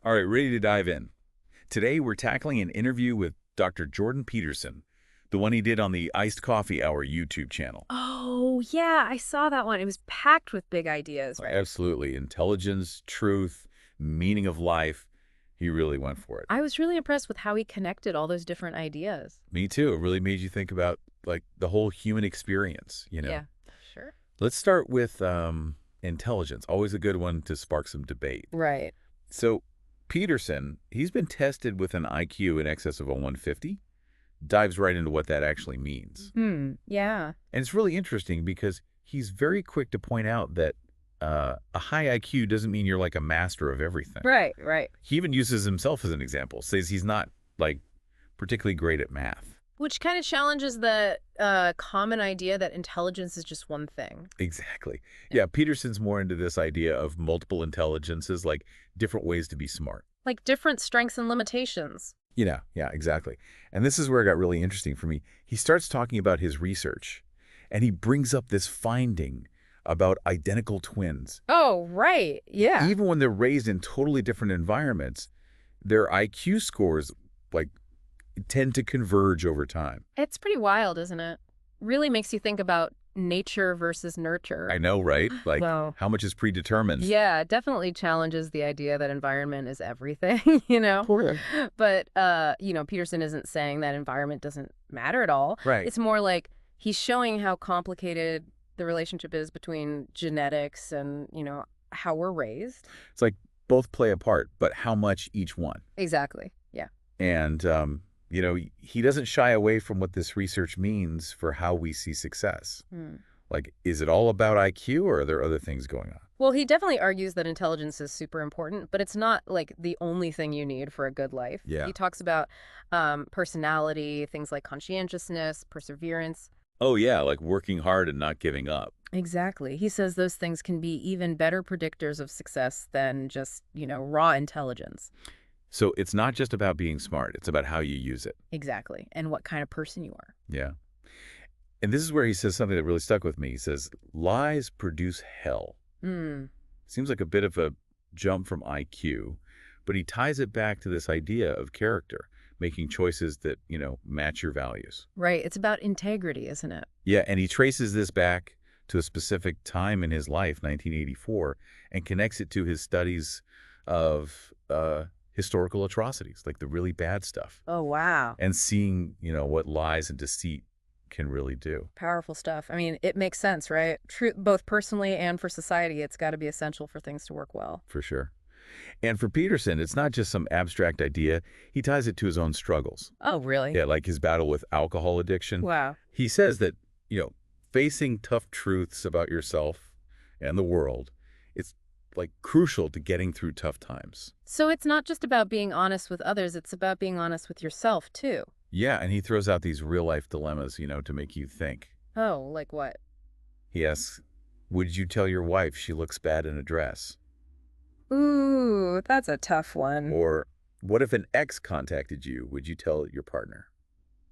All right, ready to dive in. Today, we're tackling an interview with Dr. Jordan Peterson, the one he did on the Iced Coffee Hour YouTube channel. Oh, yeah, I saw that one. It was packed with big ideas, right? Absolutely. Intelligence, truth, meaning of life. He really went for it. I was really impressed with how he connected all those different ideas. Me too. It really made you think about, like, the whole human experience. Yeah, sure. Let's start with intelligence. Always a good one to spark some debate. Right. So, Peterson, he's been tested with an IQ in excess of a 150. Dives right into what that actually means. Yeah. And it's really interesting because he's very quick to point out that a high IQ doesn't mean you're like a master of everything. Right, right. He even uses himself as an example, says he's not like particularly great at math. Which kind of challenges the common idea that intelligence is just one thing. Exactly. Yeah, Peterson's more into this idea of multiple intelligences, like different ways to be smart. Like different strengths and limitations. Yeah, exactly. And this is where it got really interesting for me. He starts talking about his research, and he brings up this finding about identical twins. Oh, right. Yeah. Even when they're raised in totally different environments, their IQ scores like tend to converge over time. It's pretty wild, isn't it? Really makes you think about nature versus nurture. I know, right? Like, Well, how much is predetermined? yeah, it definitely challenges the idea that environment is everything, you know? Okay. But, Peterson isn't saying that environment doesn't matter at all. Right. It's more like he's showing how complicated the relationship is between genetics and, how we're raised. It's like both play a part, but how much each one? Exactly. Yeah. And, he doesn't shy away from what this research means for how we see success. Hmm. Like, is it all about IQ or are there other things going on? Well, he definitely argues that intelligence is super important, but it's not like the only thing you need for a good life. Yeah. He talks about personality, things like conscientiousness, perseverance. Oh, yeah, like working hard and not giving up. Exactly. He says those things can be even better predictors of success than just, raw intelligence. So it's not just about being smart. It's about how you use it. Exactly. And what kind of person you are. Yeah. And this is where he says something that really stuck with me. He says, lies produce hell. Hmm. Seems like a bit of a jump from IQ, but he ties it back to this idea of character, making choices that, match your values. Right. It's about integrity, isn't it? Yeah, and he traces this back to a specific time in his life, 1984, and connects it to his studies of historical atrocities, like the really bad stuff, Oh, wow. and seeing, what lies and deceit can really do. Powerful stuff. I mean, it makes sense, right? True, both personally and for society, it's got to be essential for things to work well. For sure. And for Peterson, it's not just some abstract idea. He ties it to his own struggles. Oh, really? Yeah, like his battle with alcohol addiction. Wow. He says that, facing tough truths about yourself and the world, it's like crucial to getting through tough times. So it's not just about being honest with others, it's about being honest with yourself, too. Yeah, and he throws out these real-life dilemmas, to make you think. Oh, like what? He asks, would you tell your wife she looks bad in a dress? Ooh, that's a tough one. Or what if an ex contacted you? Would you tell your partner?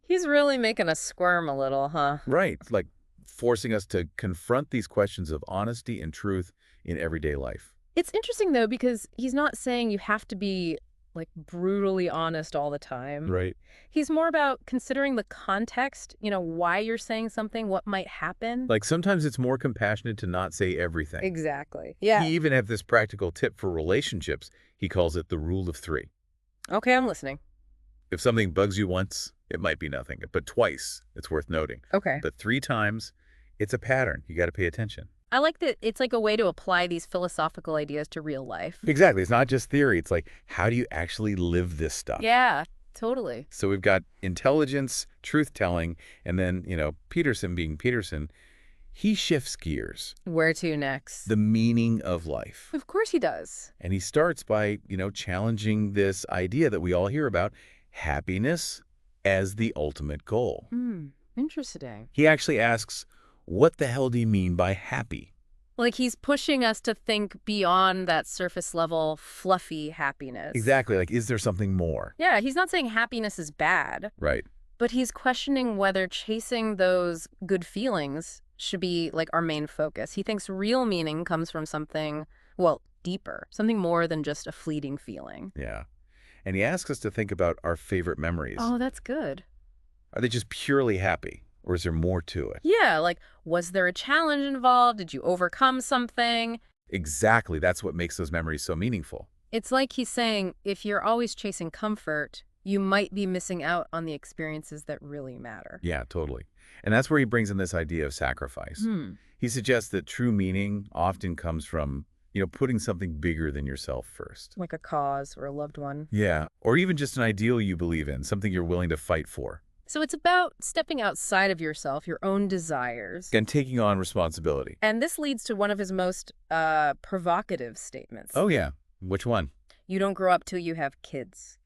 He's really making us squirm a little, huh? Right, like forcing us to confront these questions of honesty and truth in everyday life. It's interesting, though, because he's not saying you have to be, like, brutally honest all the time. Right. He's more about considering the context, why you're saying something, what might happen. Like sometimes it's more compassionate to not say everything. Exactly. Yeah. He even has this practical tip for relationships. He calls it the rule of 3. Okay, I'm listening. If something bugs you once, it might be nothing, but twice, it's worth noting. Okay. But 3 times, it's a pattern. You got to pay attention. I like that it's like a way to apply these philosophical ideas to real life. Exactly. It's not just theory. It's like, how do you actually live this stuff? Yeah, totally. So we've got intelligence, truth-telling, and then, Peterson being Peterson, he shifts gears. Where to next? The meaning of life. Of course he does. And he starts by, challenging this idea that we all hear about, happiness as the ultimate goal. Interesting. He actually asks, what the hell do you mean by happy? Like he's pushing us to think beyond that surface level, fluffy happiness. Exactly. Like, is there something more? Yeah, he's not saying happiness is bad, Right. but he's questioning whether chasing those good feelings should be like our main focus. He thinks real meaning comes from something, well, deeper, something more than just a fleeting feeling. Yeah. And he asks us to think about our favorite memories. Oh, that's good. Are they just purely happy, or is there more to it? Yeah, like, was there a challenge involved? Did you overcome something? Exactly. That's what makes those memories so meaningful. It's like he's saying, if you're always chasing comfort, you might be missing out on the experiences that really matter. Yeah, totally. And that's where he brings in this idea of sacrifice. Hmm. He suggests that true meaning often comes from, putting something bigger than yourself first. Like a cause or a loved one. Yeah, or even just an ideal you believe in, something you're willing to fight for, So it's about stepping outside of yourself, your own desires. and taking on responsibility. And this leads to one of his most provocative statements. Oh, yeah. Which one? You don't grow up till you have kids.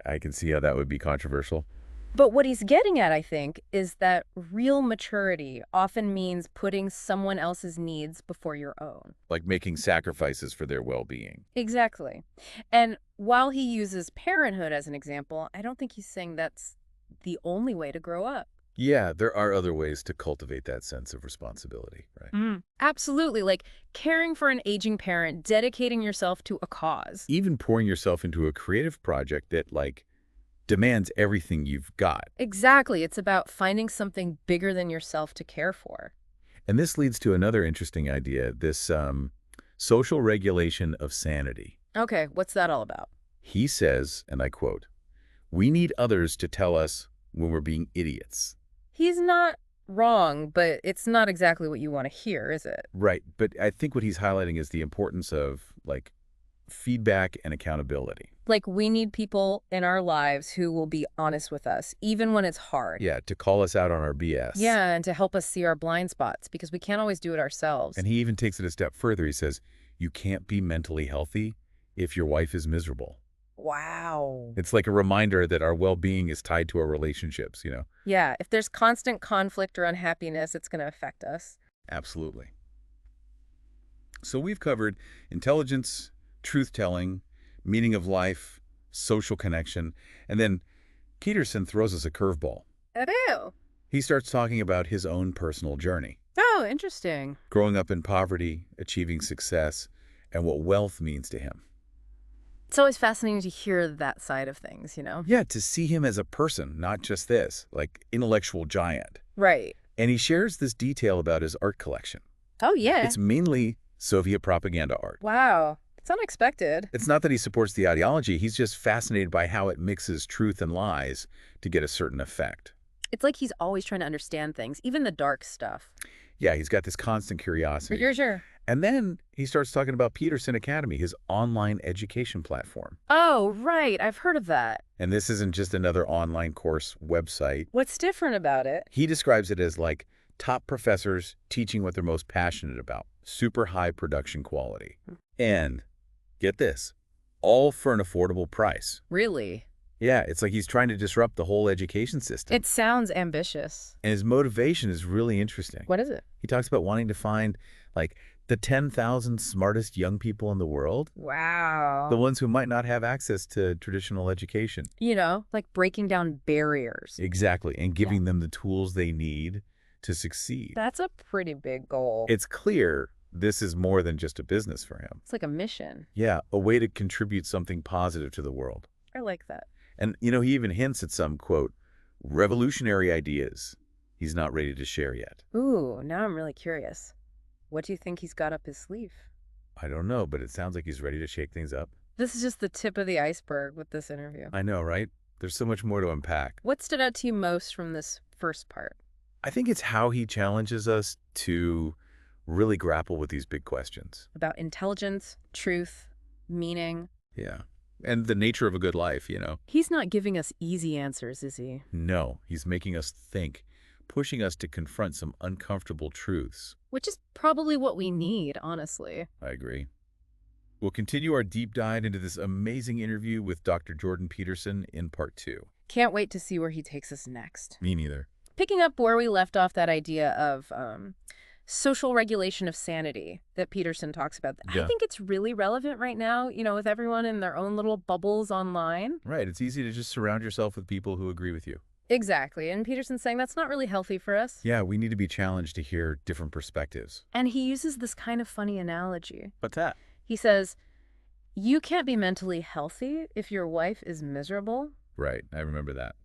I can see how that would be controversial. But what he's getting at, I think, is that real maturity often means putting someone else's needs before your own. Like making sacrifices for their well-being. Exactly. And while he uses parenthood as an example, I don't think he's saying that's the only way to grow up. Yeah, there are other ways to cultivate that sense of responsibility, right? Absolutely. Like caring for an aging parent, dedicating yourself to a cause. Even pouring yourself into a creative project that, demands everything you've got. Exactly. It's about finding something bigger than yourself to care for. And this leads to another interesting idea, this social regulation of sanity. Okay, what's that all about? He says, and I quote, "We need others to tell us when we're being idiots." He's not wrong, but it's not exactly what you want to hear, is it? Right, but I think what he's highlighting is the importance of, feedback and accountability. Like, we need people in our lives who will be honest with us, even when it's hard. Yeah, to call us out on our BS. Yeah, and to help us see our blind spots, because we can't always do it ourselves. And he even takes it a step further. He says, you can't be mentally healthy if your wife is miserable. Wow. It's like a reminder that our well-being is tied to our relationships. Yeah, if there's constant conflict or unhappiness, it's going to affect us. Absolutely. So we've covered intelligence, truth-telling, meaning of life, social connection, and then Peterson throws us a curveball. Oh. He starts talking about his own personal journey, Oh, interesting. growing up in poverty, achieving success, and what wealth means to him. It's always fascinating to hear that side of things, you know? Yeah, to see him as a person, not just this, intellectual giant. Right. And he shares this detail about his art collection. Oh, yeah. It's mainly Soviet propaganda art. Wow. It's unexpected. It's not that he supports the ideology, he's just fascinated by how it mixes truth and lies to get a certain effect. It's like he's always trying to understand things, even the dark stuff. Yeah, he's got this constant curiosity. Sure. And then he starts talking about Peterson Academy, his online education platform. Oh, right. I've heard of that. And this isn't just another online course website. What's different about it? He describes it as top professors teaching what they're most passionate about, super high production quality. And get this, all for an affordable price. Really? Yeah, it's like he's trying to disrupt the whole education system. It sounds ambitious. And his motivation is really interesting. What is it? He talks about wanting to find, the 10,000 smartest young people in the world. Wow. The ones who might not have access to traditional education. You know, like breaking down barriers. Exactly, and giving them the tools they need to succeed. That's a pretty big goal. It's clear this is more than just a business for him. It's like a mission. Yeah, a way to contribute something positive to the world. I like that. And, he even hints at some, quote, revolutionary ideas he's not ready to share yet. Ooh, now I'm really curious. What do you think he's got up his sleeve? I don't know, but it sounds like he's ready to shake things up. This is just the tip of the iceberg with this interview. I know, right? There's so much more to unpack. What stood out to you most from this first part? I think it's how he challenges us to really grapple with these big questions. About intelligence, truth, meaning. Yeah. And the nature of a good life. He's not giving us easy answers, is he? No, he's making us think, pushing us to confront some uncomfortable truths. Which is probably what we need, honestly. I agree. We'll continue our deep dive into this amazing interview with Dr. Jordan Peterson in part 2. Can't wait to see where he takes us next. Me neither. Picking up where we left off, that idea of social regulation of sanity that Peterson talks about. Yeah. I think it's really relevant right now, with everyone in their own little bubbles online. Right. It's easy to just surround yourself with people who agree with you. Exactly. And Peterson's saying that's not really healthy for us. Yeah, we need to be challenged to hear different perspectives. And he uses this kind of funny analogy. What's that? He says, you can't be mentally healthy if your wife is miserable. Right, I remember that.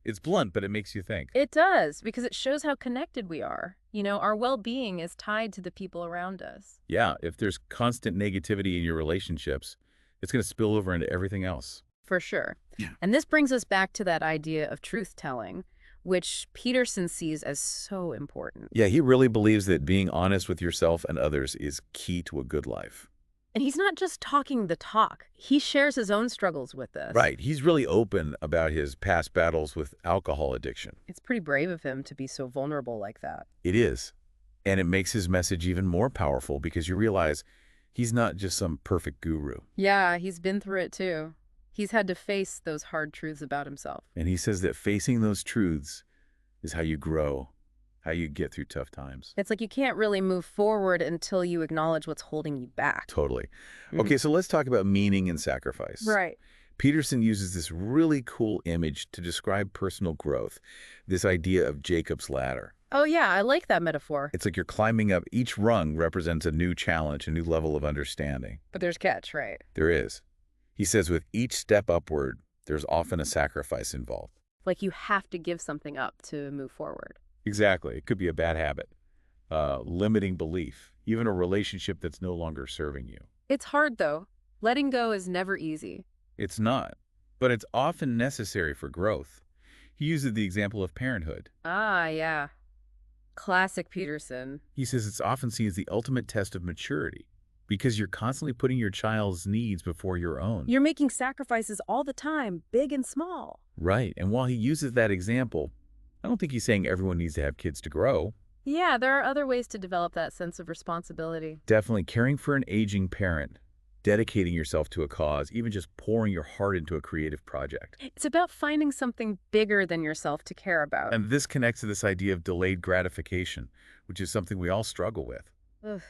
It's blunt, but it makes you think. It does, because it shows how connected we are. Our well-being is tied to the people around us. Yeah, if there's constant negativity in your relationships, it's going to spill over into everything else. For sure. Yeah. And this brings us back to that idea of truth-telling, which Peterson sees as so important. Yeah, he really believes that being honest with yourself and others is key to a good life. And he's not just talking the talk. He shares his own struggles with this. Right, he's really open about his past battles with alcohol addiction. It's pretty brave of him to be so vulnerable like that. It is. And it makes his message even more powerful because you realize he's not just some perfect guru. Yeah, he's been through it too. He's had to face those hard truths about himself. And he says that facing those truths is how you grow, how you get through tough times. It's like you can't really move forward until you acknowledge what's holding you back. Totally. Okay, so let's talk about meaning and sacrifice. Right. Peterson uses this really cool image to describe personal growth, this idea of Jacob's ladder. Oh, yeah, I like that metaphor. It's like you're climbing up. Each rung represents a new challenge, a new level of understanding. But there's catch, right? There is. He says with each step upward, there's often a sacrifice involved. Like you have to give something up to move forward. Exactly. It could be a bad habit, limiting belief, even a relationship that's no longer serving you. It's hard, though. Letting go is never easy. It's not, but it's often necessary for growth. He uses the example of parenthood. Ah, yeah. Classic Peterson. He says it's often seen as the ultimate test of maturity because you're constantly putting your child's needs before your own. You're making sacrifices all the time, big and small. Right. And while he uses that example, I don't think he's saying everyone needs to have kids to grow. Yeah, there are other ways to develop that sense of responsibility. Definitely caring for an aging parent, dedicating yourself to a cause, even just pouring your heart into a creative project. It's about finding something bigger than yourself to care about. And this connects to this idea of delayed gratification, which is something we all struggle with. Ugh,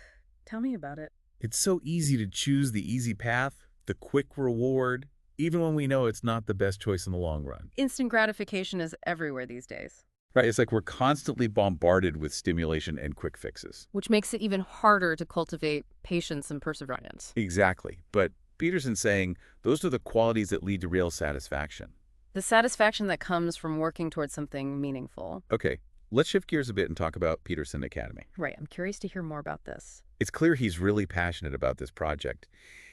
tell me about it. It's so easy to choose the easy path, the quick reward, even when we know it's not the best choice in the long run. Instant gratification is everywhere these days. Right, it's like we're constantly bombarded with stimulation and quick fixes. Which makes it even harder to cultivate patience and perseverance. Exactly. But Peterson's saying those are the qualities that lead to real satisfaction. The satisfaction that comes from working towards something meaningful. Okay, let's shift gears a bit and talk about Peterson Academy. Right, I'm curious to hear more about this. It's clear he's really passionate about this project.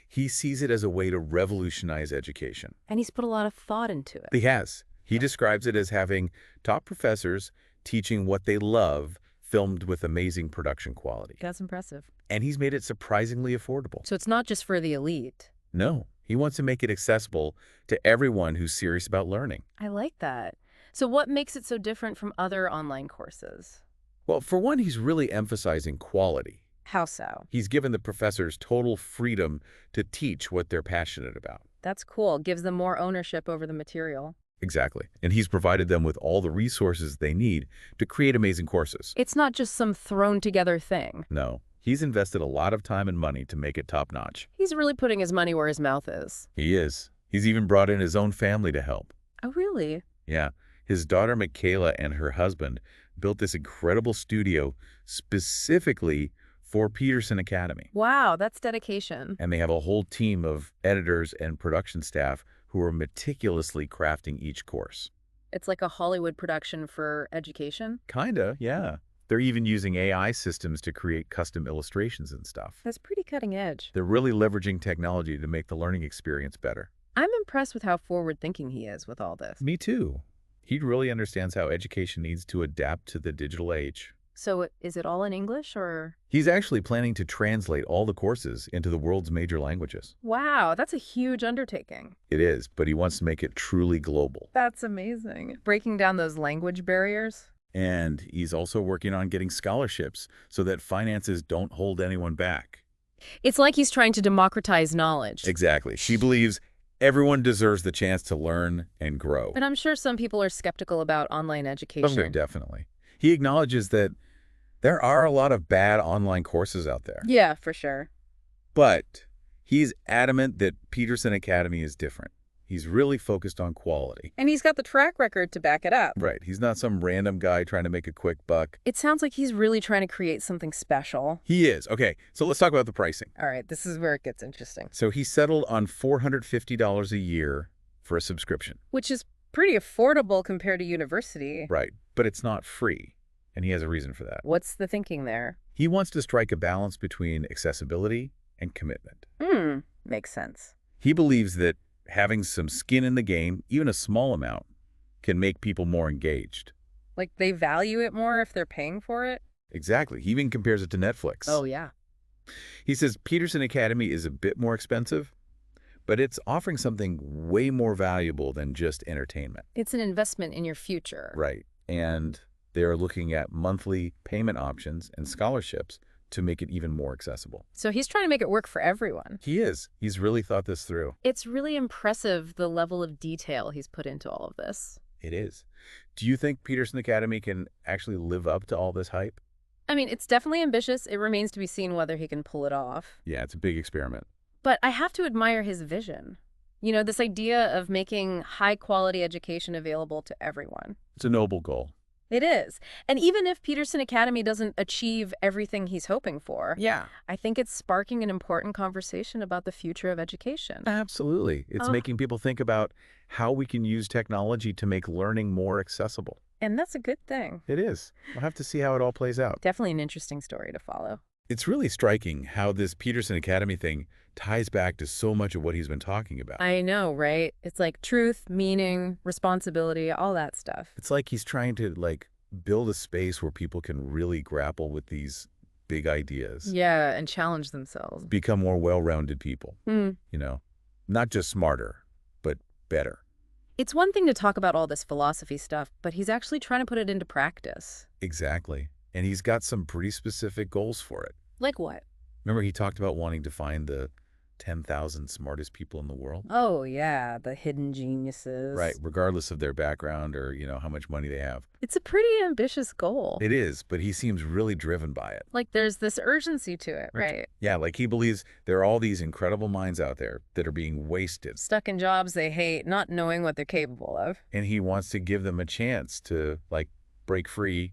He sees it as a way to revolutionize education. And he's put a lot of thought into it. He has. He describes it as having top professors teaching what they love, filmed with amazing production quality. That's impressive. And he's made it surprisingly affordable. So it's not just for the elite. No, he wants to make it accessible to everyone who's serious about learning. I like that. So what makes it so different from other online courses? Well, for one, he's really emphasizing quality. How so? He's given the professors total freedom to teach what they're passionate about. That's cool. Gives them more ownership over the material. Exactly. And he's provided them with all the resources they need to create amazing courses. It's not just some thrown together thing. No, he's invested a lot of time and money to make it top-notch. He's really putting his money where his mouth is. He is. He's even brought in his own family to help. Oh, really? Yeah. His daughter, Michaela, and her husband built this incredible studio specifically for Peterson Academy. Wow, that's dedication. And they have a whole team of editors and production staff who are meticulously crafting each course. It's like a Hollywood production for education? Kinda, yeah. They're even using AI systems to create custom illustrations and stuff. That's pretty cutting edge. They're really leveraging technology to make the learning experience better. I'm impressed with how forward-thinking he is with all this. Me too. He really understands how education needs to adapt to the digital age. So is it all in English, or? He's actually planning to translate all the courses into the world's major languages. Wow, that's a huge undertaking. It is, but he wants to make it truly global. That's amazing. Breaking down those language barriers. And he's also working on getting scholarships so that finances don't hold anyone back. It's like he's trying to democratize knowledge. Exactly. She believes everyone deserves the chance to learn and grow. And I'm sure some people are skeptical about online education. Okay, definitely. He acknowledges that there are a lot of bad online courses out there. Yeah, for sure. But he's adamant that Peterson Academy is different. He's really focused on quality. And he's got the track record to back it up. Right. He's not some random guy trying to make a quick buck. It sounds like he's really trying to create something special. He is. Okay, so let's talk about the pricing. All right, this is where it gets interesting. So he settled on $450 a year for a subscription. Which is pretty affordable compared to university. Right, but it's not free, and he has a reason for that. What's the thinking there? He wants to strike a balance between accessibility and commitment. Makes sense. He believes that having some skin in the game, even a small amount, can make people more engaged. Like they value it more if they're paying for it? Exactly. He even compares it to Netflix. Oh, yeah. He says Peterson Academy is a bit more expensive, but it's offering something way more valuable than just entertainment. It's an investment in your future. Right. And they're looking at monthly payment options and scholarships to make it even more accessible. So he's trying to make it work for everyone. He is. He's really thought this through. It's really impressive the level of detail he's put into all of this. It is. Do you think Peterson Academy can actually live up to all this hype? I mean, it's definitely ambitious. It remains to be seen whether he can pull it off. Yeah, it's a big experiment. But I have to admire his vision. You know, this idea of making high-quality education available to everyone. It's a noble goal. It is. And even if Peterson Academy doesn't achieve everything he's hoping for, Yeah. I think it's sparking an important conversation about the future of education. Absolutely. It's making people think about how we can use technology to make learning more accessible. And that's a good thing. It is. We'll have to see how it all plays out. Definitely an interesting story to follow. It's really striking how this Peterson Academy thing ties back to so much of what he's been talking about. I know, right? It's like truth, meaning, responsibility, all that stuff. It's like he's trying to build a space where people can really grapple with these big ideas. Yeah, and challenge themselves. Become more well-rounded people, you know, not just smarter, but better. It's one thing to talk about all this philosophy stuff, but he's actually trying to put it into practice. Exactly. And he's got some pretty specific goals for it. Like what? Remember he talked about wanting to find the 10,000 smartest people in the world? Oh, yeah, the hidden geniuses. Right, regardless of their background or, how much money they have. It's a pretty ambitious goal. It is, but he seems really driven by it. Like there's this urgency to it, right? Yeah, like he believes there are all these incredible minds out there that are being wasted. Stuck in jobs they hate, not knowing what they're capable of. And he wants to give them a chance to, break free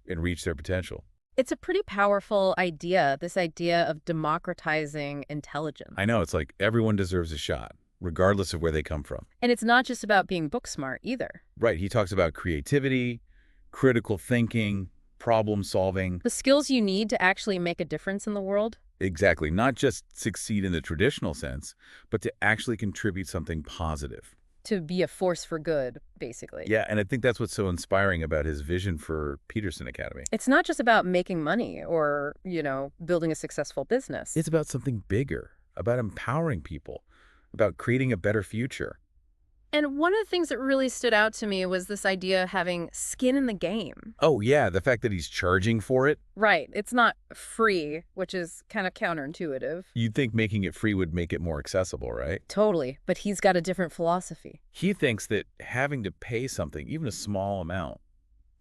and reach their potential. It's a pretty powerful idea, this idea of democratizing intelligence. I know, it's like everyone deserves a shot, regardless of where they come from. And it's not just about being book smart either. Right, he talks about creativity, critical thinking, problem solving. The skills you need to actually make a difference in the world. Exactly, not just succeed in the traditional sense, but to actually contribute something positive. To be a force for good, basically. Yeah, and I think that's what's so inspiring about his vision for Peterson Academy. It's not just about making money or, building a successful business. It's about something bigger, about empowering people, about creating a better future. And one of the things that really stood out to me was this idea of having skin in the game. Oh, yeah, the fact that he's charging for it. Right. It's not free, which is kind of counterintuitive. You'd think making it free would make it more accessible, right? Totally. But he's got a different philosophy. He thinks that having to pay something, even a small amount,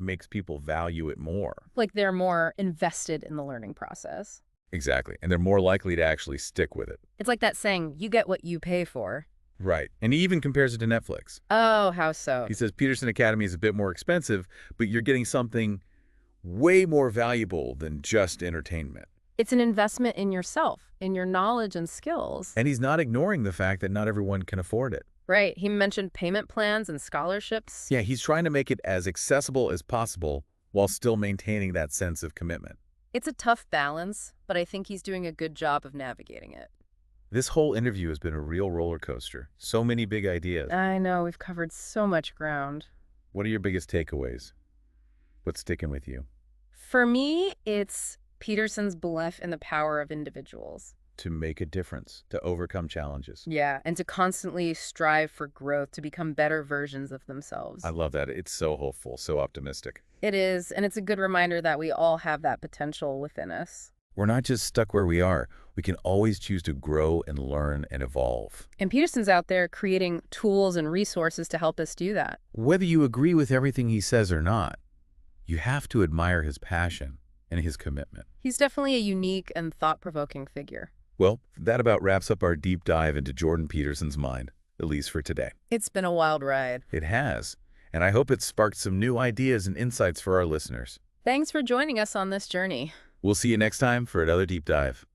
makes people value it more. Like they're more invested in the learning process. Exactly. And they're more likely to actually stick with it. It's like that saying, you get what you pay for. Right. And he even compares it to Netflix. Oh, how so? He says Peterson Academy is a bit more expensive, but you're getting something way more valuable than just entertainment. It's an investment in yourself, in your knowledge and skills. And he's not ignoring the fact that not everyone can afford it. Right. He mentioned payment plans and scholarships. Yeah, he's trying to make it as accessible as possible while still maintaining that sense of commitment. It's a tough balance, but I think he's doing a good job of navigating it. This whole interview has been a real roller coaster. So many big ideas. I know, we've covered so much ground. What are your biggest takeaways? What's sticking with you? For me, it's Peterson's belief in the power of individuals. To make a difference, to overcome challenges. Yeah, and to constantly strive for growth, to become better versions of themselves. I love that. It's so hopeful, so optimistic. It is, and it's a good reminder that we all have that potential within us. We're not just stuck where we are. We can always choose to grow and learn and evolve. And Peterson's out there creating tools and resources to help us do that. Whether you agree with everything he says or not, you have to admire his passion and his commitment. He's definitely a unique and thought-provoking figure. Well, that about wraps up our deep dive into Jordan Peterson's mind. at least for today. It's been a wild ride. It has, and I hope it's sparked some new ideas and insights for our listeners. Thanks for joining us on this journey. We'll see you next time for another deep dive.